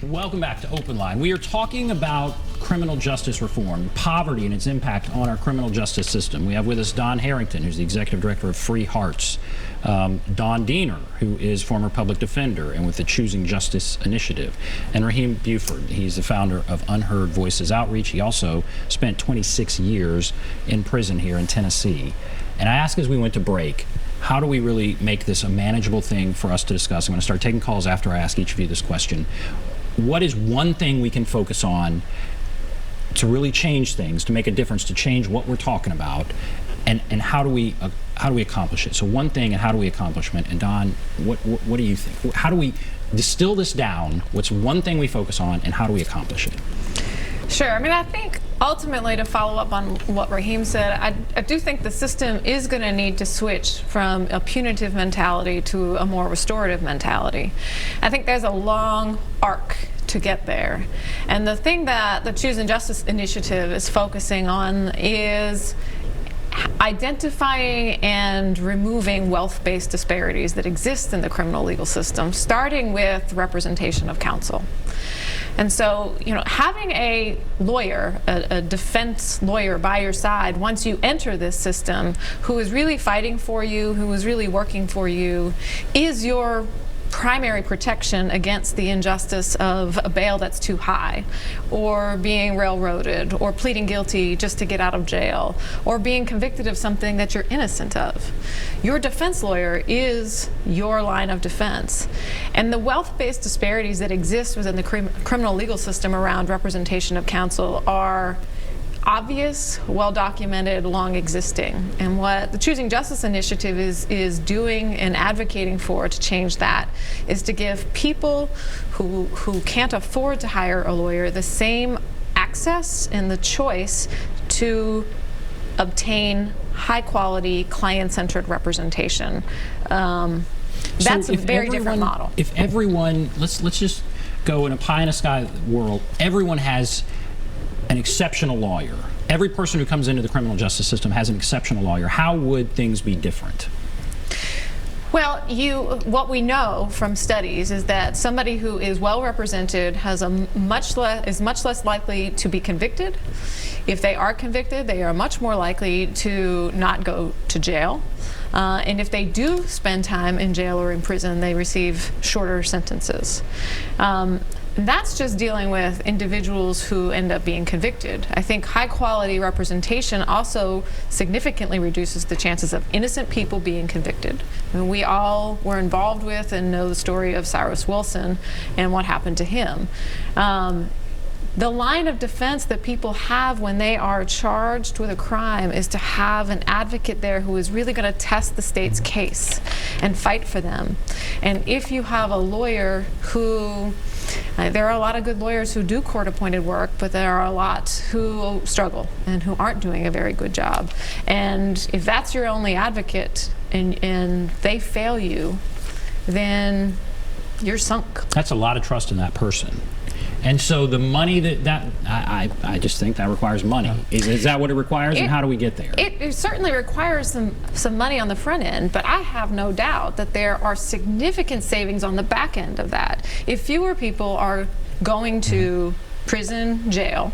Welcome back to Open Line. We are talking about criminal justice reform, poverty and its impact on our criminal justice system. We have with us Dawn Harrington, who's the executive director of Free Hearts, Dawn Diener, who is former public defender and with the Choosing Justice Initiative, and Rahim Buford. He's the founder of Unheard Voices Outreach. He also spent 26 years in prison here in Tennessee. And I asked as we went to break, how do we really make this a manageable thing for us to discuss? I'm going to start taking calls after I ask each of you this question. What is one thing we can focus on to really change things, to make a difference, to change what we're talking about, and how do we accomplish it? So one thing, and how do we accomplish it? And Dawn, what do you think? How do we distill this down? What's one thing we focus on, and how do we accomplish it? Sure. I mean, I think ultimately, to follow up on what Rahim said, I do think the system is going to need to switch from a punitive mentality to a more restorative mentality. I think there's a long arc to get there. And the thing that the Choosing Justice Initiative is focusing on is identifying and removing wealth-based disparities that exist in the criminal legal system, starting with representation of counsel. And so, you know, having a lawyer, a defense lawyer by your side once you enter this system, who is really fighting for you, who is really working for you, is your primary protection against the injustice of a bail that's too high, or being railroaded, or pleading guilty just to get out of jail, or being convicted of something that you're innocent of. Your defense lawyer is your line of defense. And the wealth-based disparities that exist within the criminal legal system around representation of counsel are obvious, well-documented, long-existing. And what the Choosing Justice Initiative is doing and advocating for to change that is to give people who can't afford to hire a lawyer the same access and the choice to obtain high-quality, client-centered representation. That's a very different model. If everyone, let's just go in a pie-in-the-sky world, everyone has an exceptional lawyer. Every person who comes into the criminal justice system has an exceptional lawyer. How would things be different? Well, what we know from studies is that somebody who is well represented is much less likely to be convicted. If they are convicted, they are much more likely to not go to jail. And if they do spend time in jail or in prison, they receive shorter sentences. That's just dealing with individuals who end up being convicted. I think high-quality representation also significantly reduces the chances of innocent people being convicted. I mean, we all were involved with and know the story of Cyrus Wilson and what happened to him. The line of defense that people have when they are charged with a crime is to have an advocate there who is really going to test the state's case and fight for them. And if you have a lawyer who, there are a lot of good lawyers who do court-appointed work, but there are a lot who struggle and who aren't doing a very good job. And if that's your only advocate and they fail you, then you're sunk. That's a lot of trust in that person. And so the money I just think that requires money. Is that what it requires, and how do we get there? It certainly requires some money on the front end, but I have no doubt that there are significant savings on the back end of that. If fewer people are going to prison, jail,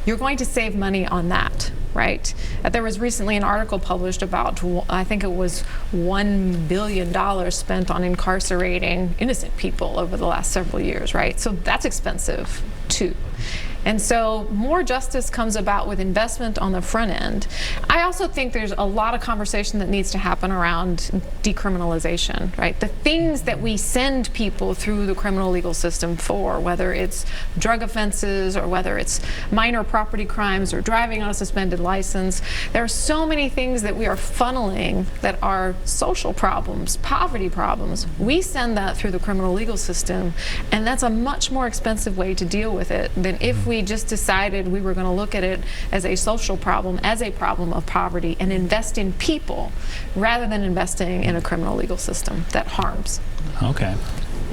you're going to save money on that, right? There was recently an article published about, I think it was $1 billion spent on incarcerating innocent people over the last several years, right? So that's expensive too. And so more justice comes about with investment on the front end. I also think there's a lot of conversation that needs to happen around decriminalization, right? The things that we send people through the criminal legal system for, whether it's drug offenses or whether it's minor property crimes or driving on a suspended license, there are so many things that we are funneling that are social problems, poverty problems. We send that through the criminal legal system, and that's a much more expensive way to deal with it than if we just decided we were going to look at it as a social problem, as a problem of poverty, and invest in people rather than investing in a criminal legal system that harms. Okay.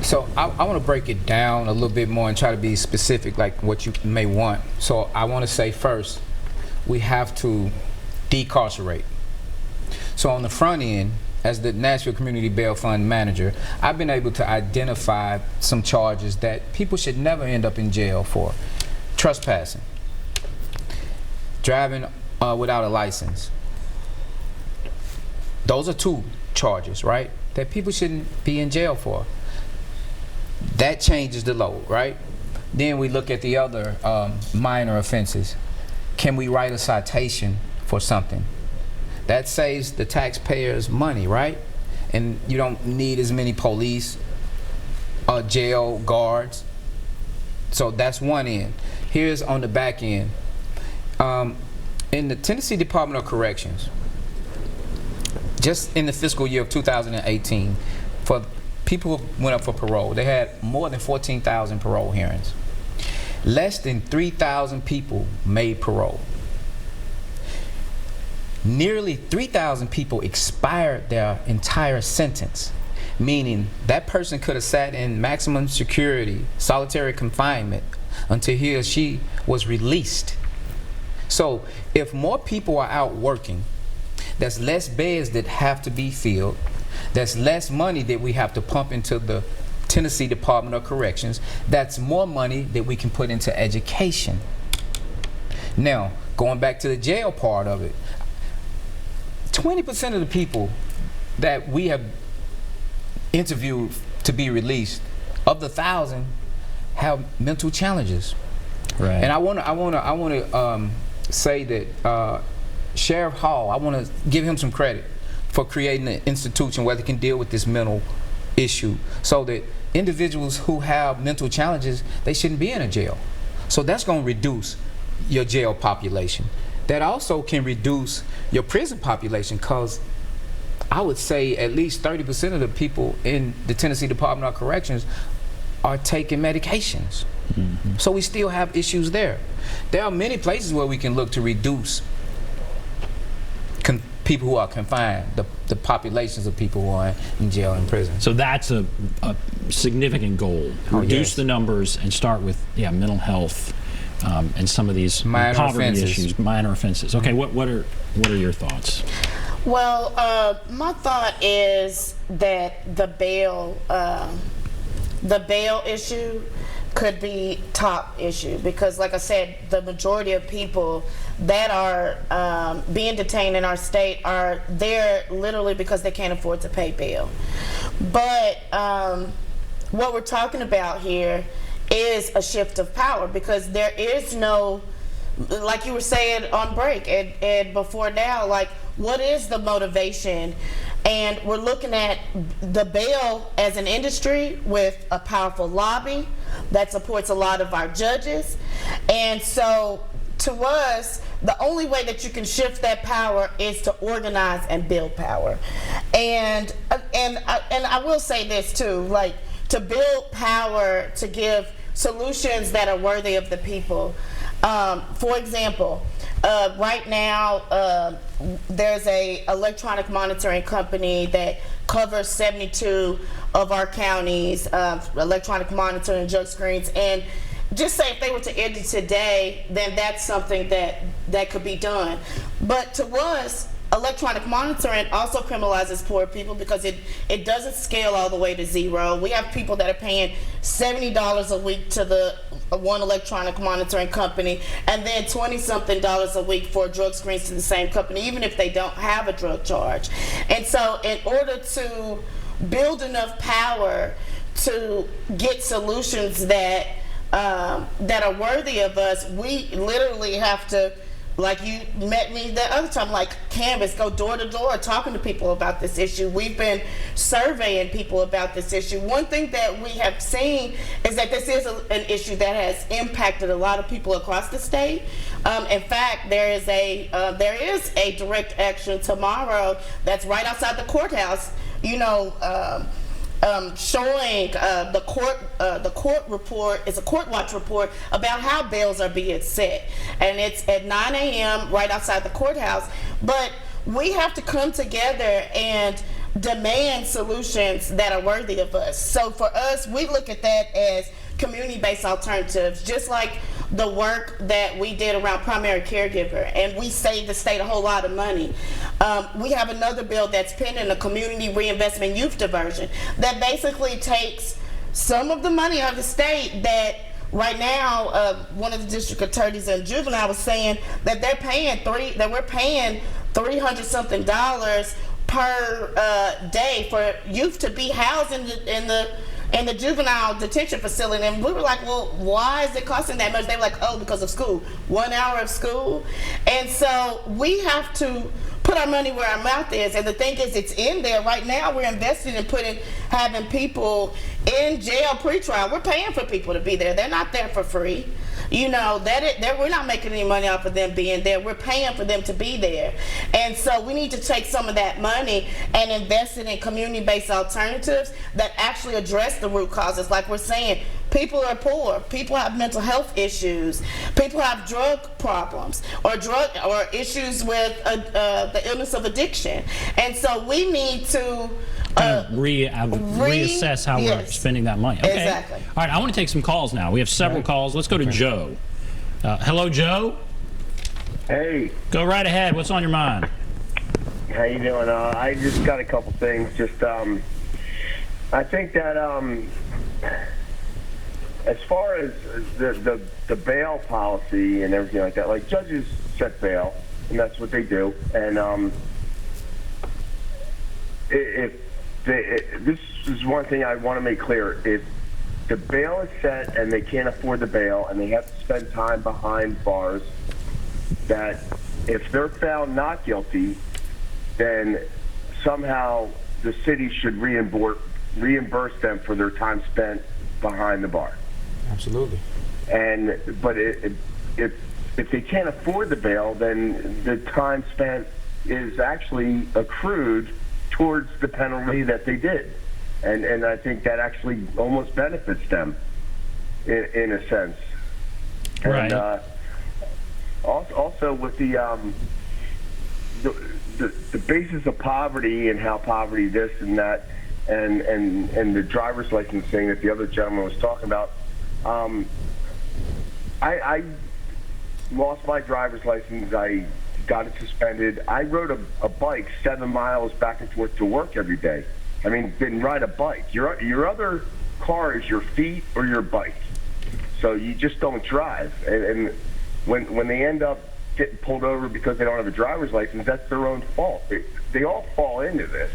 So I want to break it down a little bit more and try to be specific, like what you may want. So I want to say first, we have to decarcerate. So on the front end, as the Nashville Community Bail Fund manager, I've been able to identify some charges that people should never end up in jail for. Trespassing, driving without a license. Those are 2 charges, right, that people shouldn't be in jail for. That changes the load, right? Then we look at the other minor offenses. Can we write a citation for something? That saves the taxpayers money, right? And you don't need as many police, jail guards. So that's one end. Here's on the back end. In the Tennessee Department of Corrections, just in the fiscal year of 2018, for people who went up for parole, they had more than 14,000 parole hearings. Less than 3,000 people made parole. Nearly 3,000 people expired their entire sentence, meaning that person could have sat in maximum security, solitary confinement, until he or she was released. So if more people are out working, there's less beds that have to be filled, there's less money that we have to pump into the Tennessee Department of Corrections, that's more money that we can put into education. Now, going back to the jail part of it, 20% of the people that we have interviewed to be released, of the 1,000, have mental challenges. Right. And I want to say that Sheriff Hall, I want to give him some credit for creating an institution where they can deal with this mental issue, so that individuals who have mental challenges, they shouldn't be in a jail. So that's going to reduce your jail population. That also can reduce your prison population, because I would say at least 30% of the people in the Tennessee Department of Corrections are taking medications. Mm-hmm. So we still have issues there. There are many places where we can look to reduce people who are confined, the populations of people who are in jail and prison. So that's a significant goal. Reduce the numbers and start with mental health and some of these minor poverty offenses. issues, minor offenses. Okay, what are your thoughts? Well, my thought is that the bail issue could be top issue, because like I said, the majority of people that are being detained in our state are there literally because they can't afford to pay bail. But what we're talking about here is a shift of power, because there is no, like you were saying on break and before now, like, what is the motivation? And we're looking at the bail as an industry with a powerful lobby that supports a lot of our judges. And so to us, the only way that you can shift that power is to organize and build power. And I will say this too, like, to build power, to give solutions that are worthy of the people. For example, right now, there's a electronic monitoring company that covers 72 of our counties, electronic monitoring drug screens. And just say if they were to end it today, then that's something that could be done. But to us, electronic monitoring also criminalizes poor people, because it doesn't scale all the way to zero. We have people that are paying $70 a week to the one electronic monitoring company, and then $20-something a week for drug screens to the same company, even if they don't have a drug charge. And so in order to build enough power to get solutions that are worthy of us, we literally have to, like you met me the other time, like canvas, go door to door talking to people about this issue. We've been surveying people about this issue. One thing that we have seen is that this is an issue that has impacted a lot of people across the state. In fact, there is a direct action tomorrow that's right outside the courthouse, showing the court report is a court watch report about how bails are being set, and it's at 9 a.m. right outside the courthouse. But we have to come together and demand solutions that are worthy of us. So for us, we look at that as community-based alternatives, just like the work that we did around primary caregiver, and we saved the state a whole lot of money. We have another bill that's pending, a community reinvestment youth diversion, that basically takes some of the money of the state that right now, one of the district attorneys in juvenile was saying that we're paying $300-something per day for youth to be housed in the juvenile detention facility. And we were like, well, why is it costing that much? They were like, oh, because of school, 1 hour of school. And so we have to put our money where our mouth is. And the thing is, it's in there right now. We're investing in having people in jail pretrial. We're paying for people to be there. They're not there for free. You know, we're not making any money off of them being there. We're paying for them to be there. And so we need to take some of that money and invest it in community-based alternatives that actually address the root causes. Like we're saying, people are poor, people have mental health issues, people have drug problems or issues with the illness of addiction. And so we need to reassess how we're spending that money. Okay. Exactly. All right, I want to take some calls now. We have several calls. Let's go to Joe. Hello, Joe. Hey. Go right ahead. What's on your mind? How you doing? I just got a couple things. Just I think that as far as the bail policy and everything like that, like judges set bail, and that's what they do. And this is one thing I want to make clear. If the bail is set and they can't afford the bail and they have to spend time behind bars, that if they're found not guilty, then somehow the city should reimburse them for their time spent behind the bar. Absolutely. But if they can't afford the bail, then the time spent is actually accrued towards the penalty that they did, and I think that actually almost benefits them in a sense. Right. And also with the basis of poverty and how poverty this and that, and the driver's license thing that the other gentleman was talking about. I lost my driver's license. I got it suspended. I rode a bike 7 miles back and forth to work every day. I mean, didn't ride a bike. Your other car is your feet or your bike. So you just don't drive. And when they end up getting pulled over because they don't have a driver's license, that's their own fault. They all fall into this.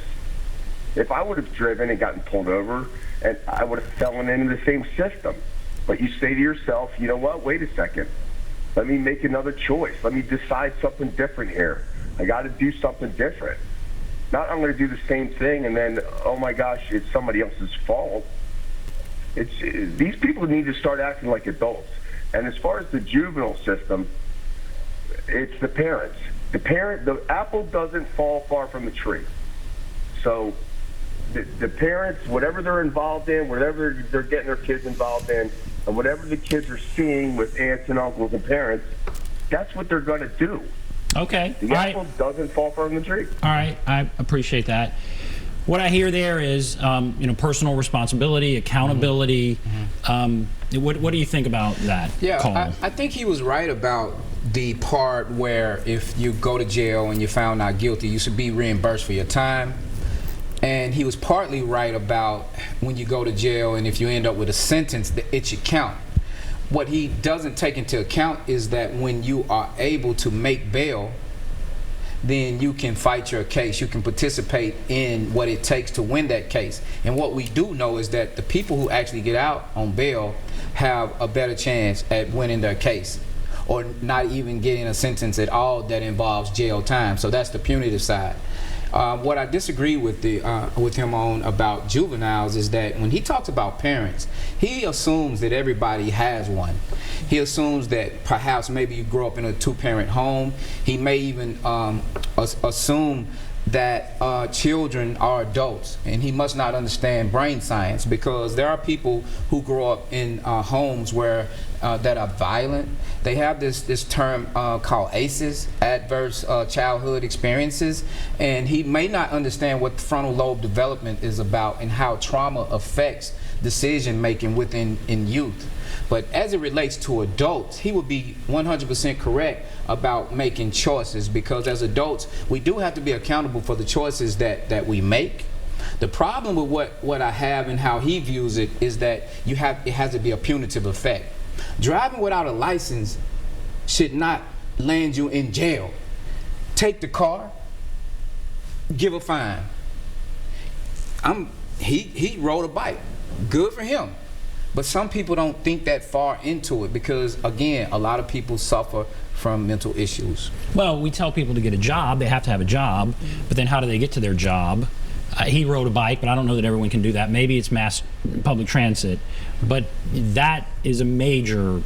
If I would have driven and gotten pulled over, and I would have fallen into the same system. But you say to yourself, you know what, wait a second. Let me make another choice. Let me decide something different here. I got to do something different. Not I'm going to do the same thing and then, oh my gosh, it's somebody else's fault. These people need to start acting like adults. And as far as the juvenile system, it's the parents. The apple doesn't fall far from the tree. So the parents, whatever they're involved in, whatever they're getting their kids involved in, and whatever the kids are seeing with aunts and uncles and parents, that's what they're going to do. Okay. The apple doesn't fall far from the tree. All right. I appreciate that. What I hear there is, personal responsibility, accountability. Mm-hmm. What do you think about that call? I think he was right about the part where if you go to jail and you're found not guilty, you should be reimbursed for your time. And he was partly right about when you go to jail and if you end up with a sentence, that it should count. What he doesn't take into account is that when you are able to make bail, then you can fight your case. You can participate in what it takes to win that case. And what we do know is that the people who actually get out on bail have a better chance at winning their case, or not even getting a sentence at all that involves jail time. So that's the punitive side. What I disagree with him on about juveniles is that when he talks about parents, he assumes that everybody has one. He assumes that perhaps maybe you grow up in a two-parent home. He may even assume that children are adults, and he must not understand brain science, because there are people who grow up in homes where that are violent. They have this term called ACEs, adverse childhood experiences, and he may not understand what the frontal lobe development is about and how trauma affects decision making within youth. But as it relates to adults, he would be 100% correct about making choices, because as adults, we do have to be accountable for the choices that we make. The problem with what I have and how he views it is that it has to be a punitive effect. Driving without a license should not land you in jail. Take the car, give a fine. He rode a bike. Good for him. But some people don't think that far into it because, again, a lot of people suffer from mental issues. Well, we tell people to get a job. They have to have a job. But then how do they get to their job? He rode a bike, but I don't know that everyone can do that. Maybe it's mass public transit. But that is a major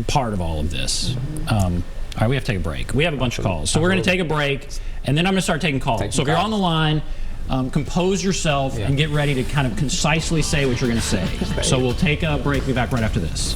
part of all of this. All right, we have to take a break. We have a bunch of calls. So we're going to take a break, and then I'm going to start taking calls. So if you're on the line, compose yourself and get ready to kind of concisely say what you're going to say. So we'll take a break. Be back right after this.